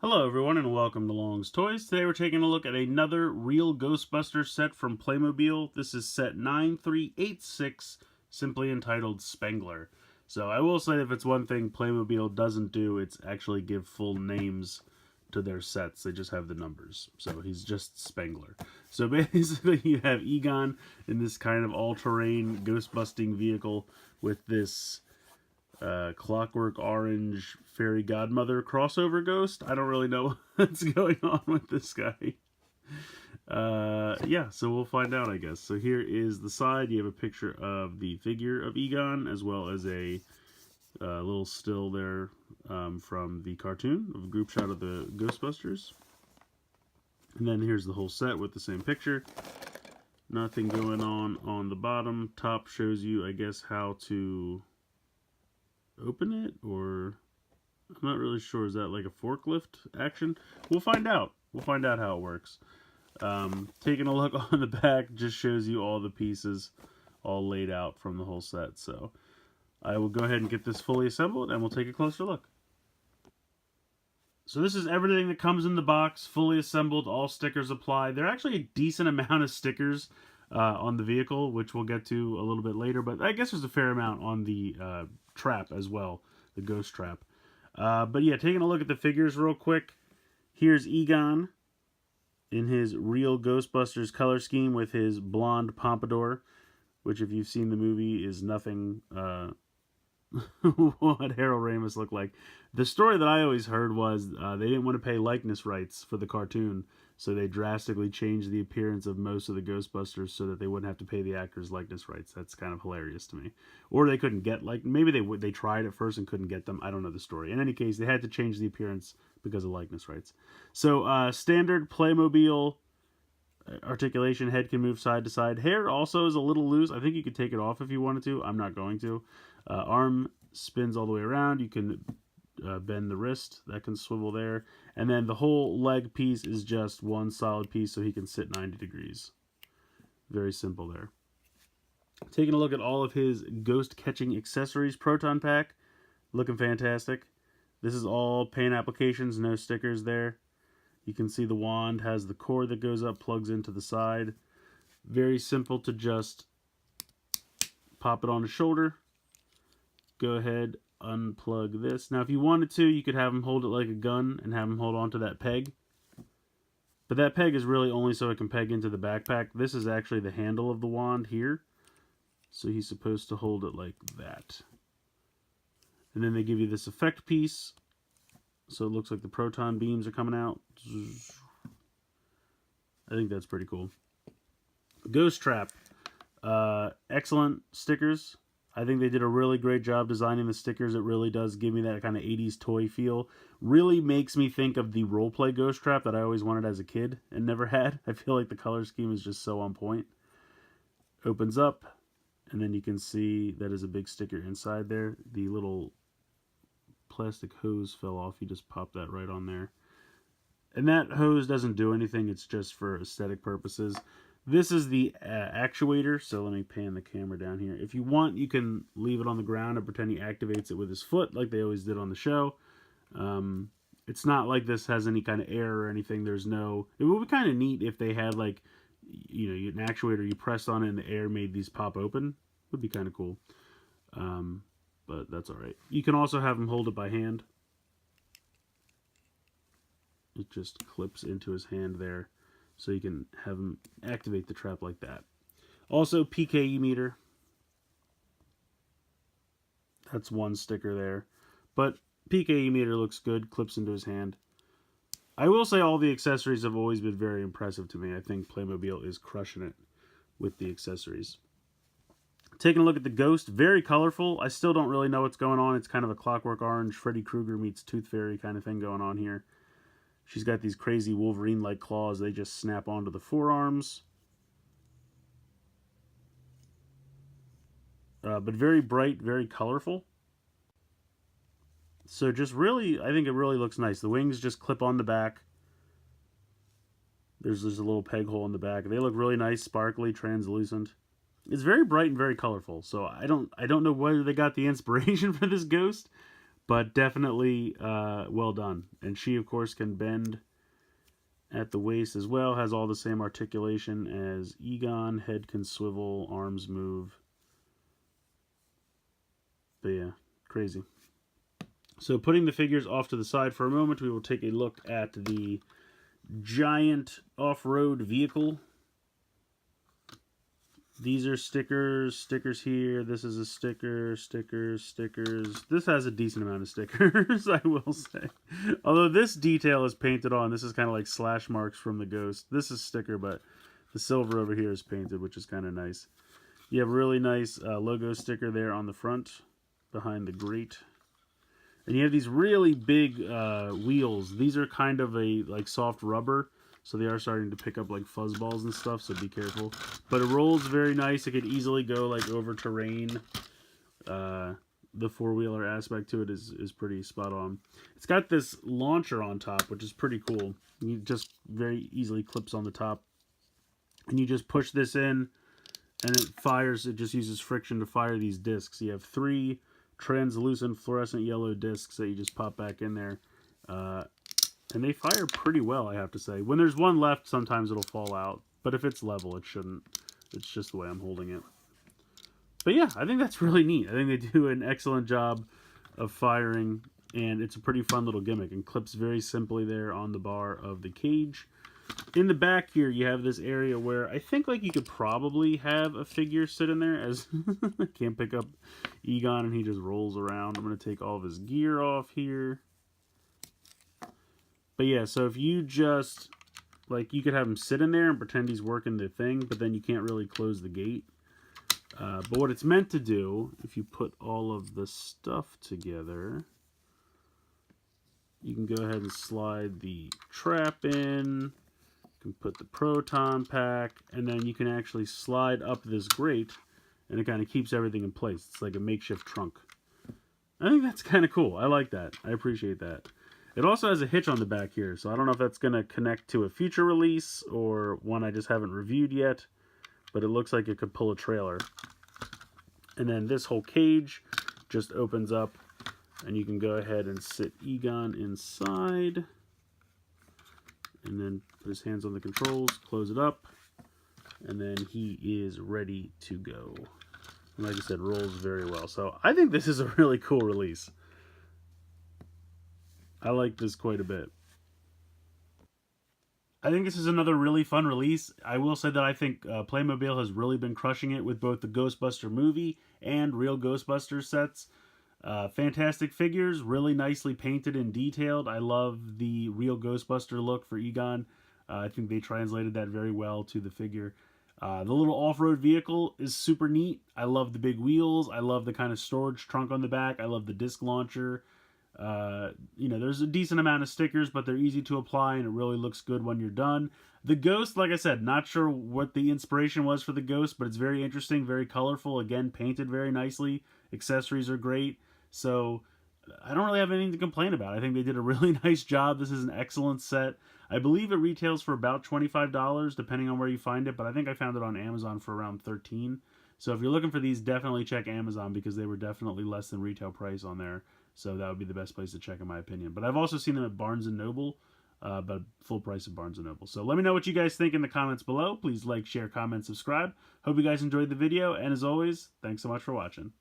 Hello everyone and welcome to Long's Toys. Today we're taking a look at another real Ghostbusters set from Playmobil. This is set 9386, simply entitled Spengler. So I will say if it's one thing Playmobil doesn't do, it's actually give full names to their sets. They just have the numbers. So he's just Spengler. So basically you have Egon in this kind of all-terrain ghost-busting vehicle with this Clockwork Orange Fairy Godmother crossover ghost. I don't really know what's going on with this guy. Yeah, so we'll find out, I guess. So here is the side. You have a picture of the figure of Egon, as well as a little still there from the cartoon of a group shot of the Ghostbusters. And then here's the whole set with the same picture. Nothing going on the bottom. Top shows you, I guess, how to open it, or I'm not really sure. Is that like a forklift action? We'll find out. We'll find out how it works. Taking a look on the back just shows you all the pieces all laid out from the whole set. So I will go ahead and get this fully assembled and we'll take a closer look. So this is everything that comes in the box, fully assembled, all stickers applied. There are actually a decent amount of stickers on the vehicle, which we'll get to a little bit later, but I guess there's a fair amount on the trap as well, the ghost trap. But yeah, taking a look at the figures real quick. Here's Egon in his real Ghostbusters color scheme with his blonde pompadour, which if you've seen the movie is nothing what Harold Ramis looked like. The story that I always heard was they didn't want to pay likeness rights for the cartoon, so they drastically changed the appearance of most of the Ghostbusters so that they wouldn't have to pay the actors likeness rights. That's kind of hilarious to me. Or they couldn't get, like, maybe they tried at first and couldn't get them. I don't know the story. In any case, they had to change the appearance because of likeness rights. So standard Playmobil articulation, head can move side to side. Hair also is a little loose. I think you could take it off if you wanted to. I'm not going to. Arm spins all the way around. You can bend the wrist. That can swivel there. And then the whole leg piece is just one solid piece so he can sit 90 degrees. Very simple there. Taking a look at all of his ghost catching accessories proton pack. Looking fantastic. This is all paint applications, no stickers there. You can see the wand has the cord that goes up, plugs into the side. Very simple to just pop it on the shoulder. Go ahead, unplug this. Now, if you wanted to, you could have him hold it like a gun and have him hold on to that peg. But that peg is really only so it can peg into the backpack. This is actually the handle of the wand here. So he's supposed to hold it like that. And then they give you this effect piece. So it looks like the proton beams are coming out. I think that's pretty cool. Ghost Trap. Excellent stickers. I think they did a really great job designing the stickers. It really does give me that kind of 80s toy feel. Really makes me think of the roleplay Ghost Trap that I always wanted as a kid and never had. I feel like the color scheme is just so on point. Opens up, and then you can see that is a big sticker inside there. The little plastic hose fell off. You just pop that right on there. And that hose doesn't do anything. It's just for aesthetic purposes. This is the actuator, so let me pan the camera down here. If you want, you can leave it on the ground and pretend he activates it with his foot like they always did on the show. It's not like this has any kind of air or anything. There's no... It would be kind of neat if they had, like, you know, an actuator, you pressed on it and the air made these pop open. Would be kind of cool. But that's alright. You can also have him hold it by hand. It just clips into his hand there. So you can have him activate the trap like that. Also, PKE meter. That's one sticker there. But PKE meter looks good. Clips into his hand. I will say all the accessories have always been very impressive to me. I think Playmobil is crushing it with the accessories. Taking a look at the Ghost. Very colorful. I still don't really know what's going on. It's kind of a Clockwork Orange, Freddy Krueger meets Tooth Fairy kind of thing going on here. She's got these crazy Wolverine-like claws. They just snap onto the forearms. But very bright, very colorful. So just really, I think it really looks nice. The wings just clip on the back. There's a little peg hole in the back. They look really nice, sparkly, translucent. It's very bright and very colorful. So I don't know whether they got the inspiration for this Ghost, but definitely well done. And she, of course, can bend at the waist as well. Has all the same articulation as Egon. Head can swivel, arms move. But yeah, crazy. So putting the figures off to the side for a moment, we will take a look at the giant off-road vehicle. These are stickers, stickers here. This is a sticker, stickers, stickers. This has a decent amount of stickers, I will say. Although this detail is painted on. This is kind of like slash marks from the Ghost. This is sticker, but the silver over here is painted, which is kind of nice. You have a really nice logo sticker there on the front, behind the grate. And you have these really big wheels. These are kind of a like soft rubber. So they are starting to pick up like fuzzballs and stuff, so be careful. But it rolls very nice. It could easily go like over terrain. The four-wheeler aspect to it is pretty spot on. It's got this launcher on top, which is pretty cool. You just very easily clips on the top. And you just push this in, and it fires. It just uses friction to fire these discs. You have 3 translucent fluorescent yellow discs that you just pop back in there. And they fire pretty well, I have to say. When there's one left, sometimes it'll fall out. But if it's level, it shouldn't. It's just the way I'm holding it. But yeah, I think that's really neat. I think they do an excellent job of firing. And it's a pretty fun little gimmick. And clips very simply there on the bar of the cage. In the back here, you have this area where I think like you could probably have a figure sit in there. As I can't pick up Egon and he just rolls around. I'm going to take all of his gear off here. But yeah, so if you just, like, you could have him sit in there and pretend he's working the thing, but then you can't really close the gate. But what it's meant to do, if you put all of the stuff together, you can go ahead and slide the trap in, you can put the proton pack, and then you can actually slide up this grate, and it kind of keeps everything in place. It's like a makeshift trunk. I think that's kind of cool. I like that. I appreciate that. It also has a hitch on the back here, so I don't know if that's going to connect to a future release or one I just haven't reviewed yet, but it looks like it could pull a trailer. And then this whole cage just opens up, and you can go ahead and sit Egon inside, and then put his hands on the controls, close it up, and then he is ready to go. And like I said, rolls very well. So I think this is a really cool release. I like this quite a bit. I think this is another really fun release. I will say that I think Playmobil has really been crushing it with both the Ghostbuster movie and real Ghostbusters sets. Fantastic figures, really nicely painted and detailed. I love the real Ghostbuster look for Egon. I think they translated that very well to the figure. The little off-road vehicle is super neat. I love the big wheels. I love the kind of storage trunk on the back. I love the disc launcher. You know, there's a decent amount of stickers, but they're easy to apply, and it really looks good when you're done. The Ghost, like I said, not sure what the inspiration was for the Ghost, but it's very interesting, very colorful. Again, painted very nicely. Accessories are great. So I don't really have anything to complain about. I think they did a really nice job. This is an excellent set. I believe it retails for about $25, depending on where you find it, but I think I found it on Amazon for around $13. So if you're looking for these, definitely check Amazon, because they were definitely less than retail price on there. So that would be the best place to check, in my opinion. But I've also seen them at Barnes & Noble, but full price at Barnes & Noble. So let me know what you guys think in the comments below. Please like, share, comment, subscribe. Hope you guys enjoyed the video. And as always, thanks so much for watching.